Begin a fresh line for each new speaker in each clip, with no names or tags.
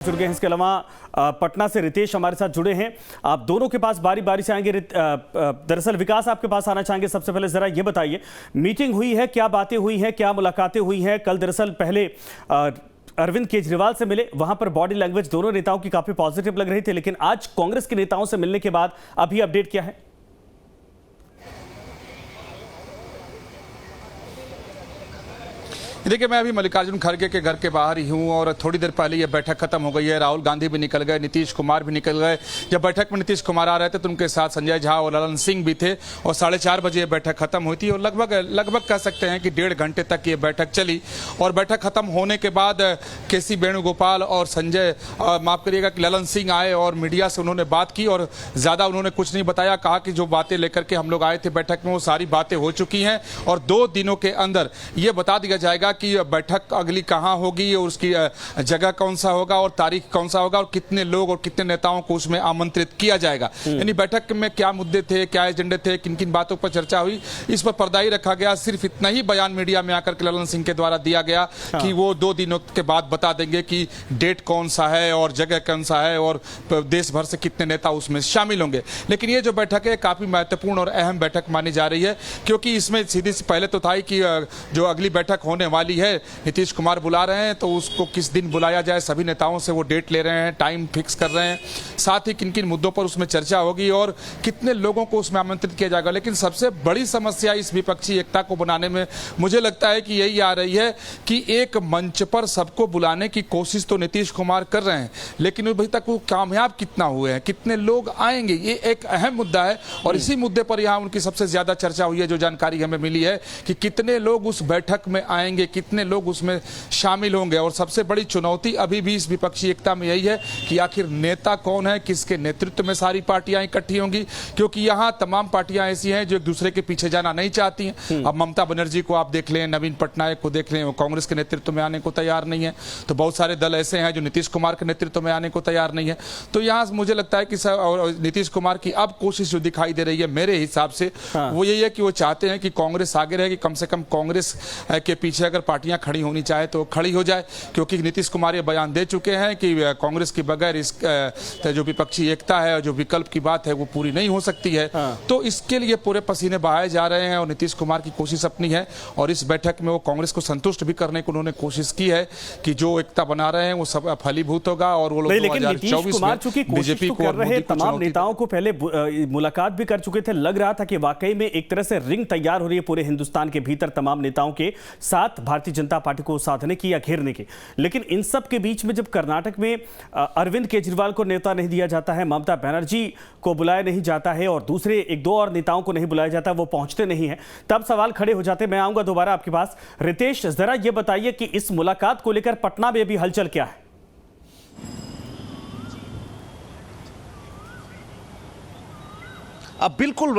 जुड़ गए हैं। इसके अलावा पटना से रितेश हमारे साथ जुड़े हैं। आप दोनों के पास बारी बारी से आएंगे। दरअसल विकास आपके पास आना चाहेंगे। सबसे पहले जरा ये बताइए, मीटिंग हुई है, क्या बातें हुई हैं, क्या मुलाकातें हुई हैं? कल दरअसल पहले अरविंद केजरीवाल से मिले, वहां पर बॉडी लैंग्वेज दोनों नेताओं की काफी पॉजिटिव लग रही थी, लेकिन आज कांग्रेस के नेताओं से मिलने के बाद अभी अपडेट क्या है?
देखिए, मैं अभी मल्लिकार्जुन खड़गे के घर के बाहर ही हूं और थोड़ी देर पहले ये बैठक खत्म हो गई है। राहुल गांधी भी निकल गए, नीतीश कुमार भी निकल गए। जब बैठक में नीतीश कुमार आ रहे थे तो उनके साथ संजय झा और ललन सिंह भी थे और 4:30 बजे ये बैठक खत्म हुई थी और लगभग कह सकते हैं कि 1.5 घंटे तक ये बैठक चली। और बैठक खत्म होने के बाद केसी वेणुगोपाल और संजय माफ करिएगा कि ललन सिंह आए और मीडिया से उन्होंने बात की और ज़्यादा उन्होंने कुछ नहीं बताया। कहा कि जो बातें लेकर के हम लोग आए थे बैठक में वो सारी बातें हो चुकी हैं और 2 दिनों के अंदर ये बता दिया जाएगा कि बैठक अगली कहां होगी और उसकी जगह कौन सा होगा और तारीख कौन सा होगा और कितने लोग और कितने नेताओं को उसमें आमंत्रित किया जाएगा। यानी बैठक में क्या मुद्दे थे, क्या एजेंडे थे, किन किन बातों पर चर्चा हुई, इस पर पर्दा ही रखा गया। सिर्फ इतना ही बयान मीडिया में आकर के ललन सिंह के द्वारा दिया गया कि वो 2 दिनों के बाद बता देंगे कि डेट कौन सा है और जगह कौन सा है और देश भर से कितने नेता उसमें शामिल होंगे। लेकिन ये जो बैठक है काफी महत्वपूर्ण और अहम बैठक मानी जा रही है, क्योंकि इसमें सीधी सी पहले तो था कि जो अगली बैठक होने वाली है नीतीश कुमार बुला रहे हैं तो उसको किस दिन बुलाया जाए, सभी नेताओं से वो डेट ले रहे हैं, टाइम फिक्स कर रहे हैं, साथ ही किन किन मुद्दों पर उसमें चर्चा होगी और कितने लोगों को उसमें आमंत्रित किया जाएगा। लेकिन सबसे बड़ी समस्या इस विपक्षी एकता को बनाने में मुझे लगता है कि यही आ रही है कि एक मंच पर सबको बुलाने की कोशिश तो नीतीश कुमार कर रहे हैं, लेकिन अभी तक वो कामयाब कितना हुए हैं, कितने लोग आएंगे, ये एक अहम मुद्दा है। और इसी मुद्दे पर यहाँ उनकी सबसे ज्यादा चर्चा हुई है। जो जानकारी हमें मिली है कि कितने लोग उस बैठक में आएंगे, कितने लोग उसमें शामिल होंगे। और सबसे बड़ी चुनौती अभी भी इस विपक्षी एकता में यही है कि आखिर नेता कौन है, किसके नेतृत्व में सारी पार्टियां इकट्ठी होंगी, क्योंकि यहां तमाम पार्टियां ऐसी हैं जो एक दूसरे के पीछे जाना नहीं चाहती हैं। अब ममता बनर्जी को आप देख लें, नवीन पटनायक को देख लें, वो कांग्रेस के नेतृत्व में आने को तैयार नहीं है। तो बहुत सारे दल ऐसे हैं जो नीतीश कुमार के नेतृत्व में आने को तैयार नहीं है। तो यहां मुझे लगता है कि नीतीश कुमार की अब कोशिश जो दिखाई दे रही है मेरे हिसाब से वो यही है कि वो चाहते हैं कि कांग्रेस आगे रहे, कि कम से कम कांग्रेस के पीछे अगर पार्टियां खड़ी होनी चाहे तो खड़ी हो जाए, क्योंकि नीतीश कुमार ये बयान दे चुके हैं कि कांग्रेस के बगैर इस जो विपक्षी एकता है और जो विकल्प की बात है वो पूरी नहीं हो सकती है। तो इसके लिए पूरे पसीने बहाए जा रहे हैं और नीतीश कुमार की कोशिश अपनी है और इस बैठक में वो कांग्रेस को संतुष्ट भी करने को उन्होंने कोशिश की है कि जो एकता बना रहे हैं वो सब फलीभूत होगा और वो लोग 2024 में बीजेपी को
कर रहे तमाम नेताओं को पहले मुलाकात भी कर चुके थे। लग रहा था कि वाकई में एक तरह से रिंग तैयार हो रही है पूरे हिंदुस्तान के भीतर तमाम नेताओं के साथ भारतीय जनता पार्टी को साधने की या घेरने की। लेकिन इन सब के बीच में जब कर्नाटक में अरविंद केजरीवाल को नेता नहीं दिया जाता है, ममता बनर्जी को बुलाया नहीं जाता है और दूसरे 1-2 और नेताओं को नहीं बुलाया जाता, वो पहुंचते नहीं हैं, तब सवाल खड़े हो जाते हैं। मैं आऊंगा दोबारा आपके पास। रितेश, जरा ये बताइए कि इस मुलाकात को लेकर पटना में भी हलचल क्या है?
अब बिल्कुल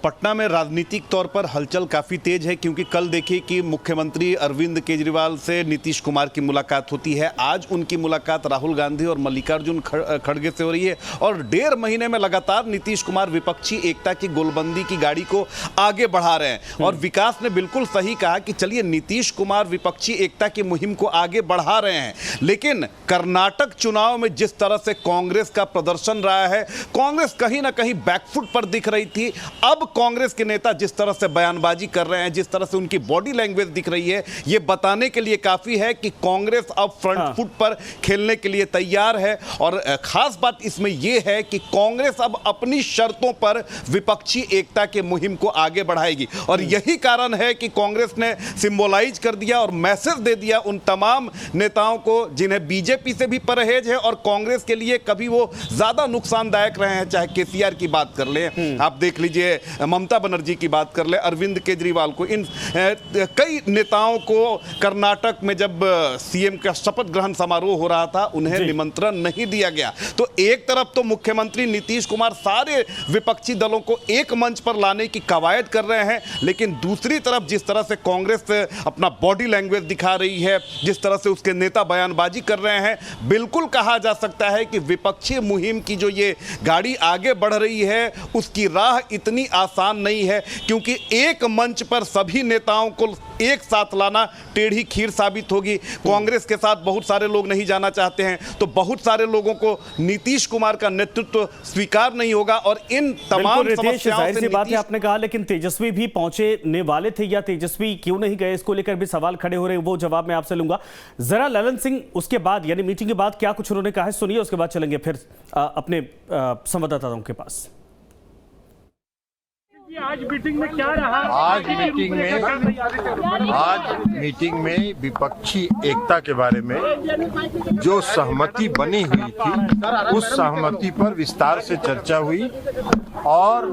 पटना में राजनीतिक तौर पर हलचल काफ़ी तेज है, क्योंकि कल देखिए कि मुख्यमंत्री अरविंद केजरीवाल से नीतीश कुमार की मुलाकात होती है। आज उनकी मुलाकात राहुल गांधी और मल्लिकार्जुन खड़गे से हो रही है और 1.5 महीने में लगातार नीतीश कुमार विपक्षी एकता की गोलबंदी की गाड़ी को आगे बढ़ा रहे हैं। और विकास ने बिल्कुल सही कहा कि चलिए नीतीश कुमार विपक्षी एकता की मुहिम को आगे बढ़ा रहे हैं, लेकिन कर्नाटक चुनाव में जिस तरह से कांग्रेस का प्रदर्शन रहा है, कांग्रेस कहीं ना कहीं बैकफुट पर दिख रही थी। अब कांग्रेस के नेता जिस तरह से बयानबाजी कर रहे हैं, जिस तरह से उनकी बॉडी लैंग्वेज दिख रही है, यह बताने के लिए काफी है कि कांग्रेस अब फ्रंट फुट पर खेलने के लिए तैयार है। और खास बात इसमें यह है कि कांग्रेस अब अपनी शर्तों पर विपक्षी एकता के मुहिम को आगे बढ़ाएगी और यही कारण है कि कांग्रेस ने सिंबोलाइज कर दिया और मैसेज दे दिया उन तमाम नेताओं को जिन्हें बीजेपी से भी परहेज है और कांग्रेस के लिए कभी वो ज्यादा नुकसानदायक रहे हैं। चाहे केसीआर की बात कर ले, आप देख लीजिए, ममता बनर्जी की बात कर ले, अरविंद केजरीवाल को, इन कई नेताओं को कर्नाटक में जब सीएम का शपथ ग्रहण समारोह हो रहा था उन्हें निमंत्रण नहीं दिया गया। तो एक तरफ तो मुख्यमंत्री नीतीश कुमार सारे विपक्षी दलों को एक मंच पर लाने की कवायद कर रहे हैं, लेकिन दूसरी तरफ जिस तरह से कांग्रेस अपना बॉडी लैंग्वेज दिखा रही है, जिस तरह से उसके नेता बयानबाजी कर रहे हैं, बिल्कुल कहा जा सकता है कि विपक्षी मुहिम की जो ये गाड़ी आगे बढ़ रही है उसकी की राह इतनी आसान नहीं है, क्योंकि एक मंच पर सभी नेताओं को एक साथ लाना टेढ़ी खीर साबित होगी। कांग्रेस के साथ बहुत सारे लोग नहीं जाना चाहते हैं, तो बहुत सारे लोगों को नीतीश कुमार का नेतृत्व स्वीकार नहीं होगा। और इन तमाम समस्याओं
जाहिर
से
सी बात है, आपने कहा, लेकिन तेजस्वी भी पहुंचने वाले थे या तेजस्वी क्यों नहीं गए, इसको लेकर भी सवाल खड़े हो रहे हैं। वो जवाब मैं आपसे लूंगा। जरा ललन सिंह उसके बाद यानी मीटिंग के बाद क्या कुछ उन्होंने कहा है सुनिए, उसके बाद चलेंगे फिर अपने संवाददाताओं के पास।
आज मीटिंग में क्या रहा?
आज मीटिंग में विपक्षी एकता के बारे में जो सहमति बनी हुई थी, उस सहमति पर विस्तार से चर्चा हुई और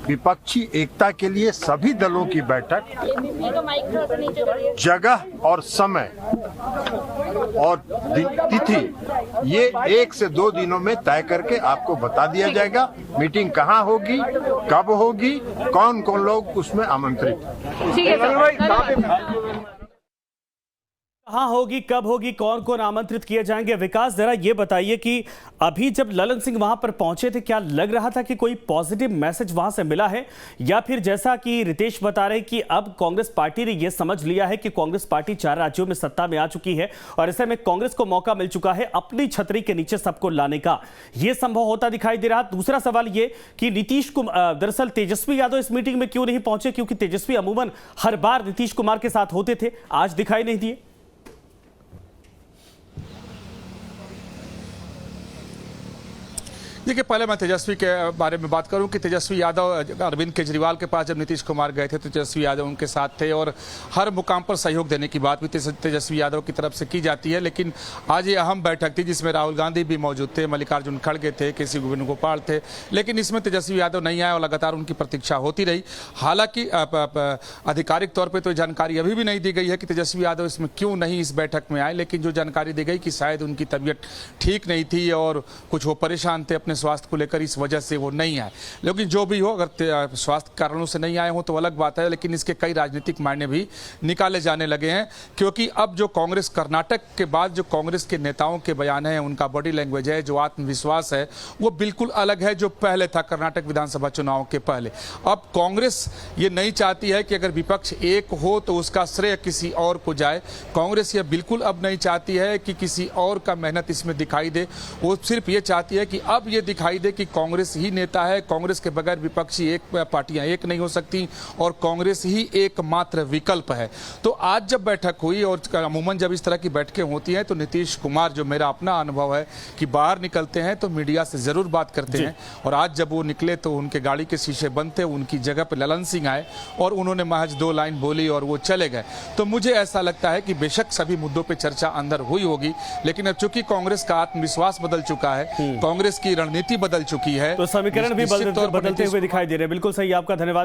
विपक्षी एकता के लिए सभी दलों की बैठक जगह और समय और तिथि ये 1 से 2 दिनों में तय करके आपको बता दिया जाएगा। मीटिंग कहाँ होगी, कब होगी, कौन कौन लोग उसमें आमंत्रित।
कहाँ होगी, कब होगी, कौन कौन आमंत्रित किए जाएंगे। विकास, जरा ये बताइए कि अभी जब ललन सिंह वहां पर पहुंचे थे, क्या लग रहा था कि कोई पॉजिटिव मैसेज वहां से मिला है, या फिर जैसा कि रितेश बता रहे कि अब कांग्रेस पार्टी ने यह समझ लिया है कि कांग्रेस पार्टी 4 राज्यों में सत्ता में आ चुकी है और ऐसे में कांग्रेस को मौका मिल चुका है अपनी छतरी के नीचे सबको लाने का, यह संभव होता दिखाई दे रहा। दूसरा सवाल यह कि नीतीश कुमार, दरअसल तेजस्वी यादव इस मीटिंग में क्यों नहीं पहुंचे, क्योंकि तेजस्वी अमूमन हर बार नीतीश कुमार के साथ होते थे, आज दिखाई नहीं दिए।
देखिए, पहले मैं तेजस्वी के बारे में बात करूं कि तेजस्वी यादव अरविंद केजरीवाल के पास जब नीतीश कुमार गए थे तो तेजस्वी यादव उनके साथ थे और हर मुकाम पर सहयोग देने की बात भी तेजस्वी यादव की तरफ से की जाती है। लेकिन आज ये अहम बैठक थी जिसमें राहुल गांधी भी मौजूद थे, मल्लिकार्जुन खड़गे थे, केसी वेणुगोपाल थे, लेकिन इसमें तेजस्वी यादव नहीं आए और लगातार उनकी प्रतीक्षा होती रही। हालांकि आधिकारिक तौर पर तो जानकारी अभी भी नहीं दी गई है कि तेजस्वी यादव इसमें क्यों नहीं इस बैठक में आए, लेकिन जो जानकारी दी गई कि शायद उनकी तबीयत ठीक नहीं थी और कुछ वो परेशान थे अपने स्वास्थ्य को लेकर, इस वजह से वो नहीं आए। लेकिन जो भी हो, अगर स्वास्थ्य कारणों से नहीं आए हो तो अलग बात है, लेकिन इसके कई राजनीतिक मायने भी निकाले जाने लगे हैं, क्योंकि अब जो कांग्रेस कर्नाटक के बाद जो कांग्रेस के नेताओं के बयान है, उनका बॉडी लैंग्वेज है, जो आत्मविश्वास है, वो बिल्कुल अलग है जो पहले था कर्नाटक विधानसभा चुनाव के पहले। अब कांग्रेस ये नहीं चाहती है कि अगर विपक्ष एक हो तो उसका श्रेय किसी और को जाए। कांग्रेस ये बिल्कुल अब नहीं चाहती है कि किसी और का मेहनत इसमें दिखाई दे, वो सिर्फ ये चाहती है कि अब ये दिखाई दे कि कांग्रेस ही नेता है, कांग्रेस के बगैर विपक्षी पार्टियां एक नहीं हो सकती और कांग्रेस ही एकमात्र विकल्प है। तो आज जब बैठक हुई, और अमूमन जब इस तरह की बैठकें होती हैं तो नीतीश कुमार, जो मेरा अपना अनुभव है कि बाहर निकलते हैं तो मीडिया से जरूर बात करते हैं, और आज जब वो निकले तो उनके गाड़ी के शीशे बंद थे, उनकी जगह पर ललन सिंह आए और उन्होंने महज 2 लाइन बोली और वो चले गए। तो मुझे ऐसा लगता है कि बेशक सभी मुद्दों पर चर्चा अंदर हुई होगी, लेकिन अब चूंकि कांग्रेस का आत्मविश्वास बदल चुका है, कांग्रेस की रणनीति बदल चुकी है,
तो समीकरण भी बदलते हुए दिखाई दे रहे हैं। बिल्कुल सही, आपका धन्यवाद।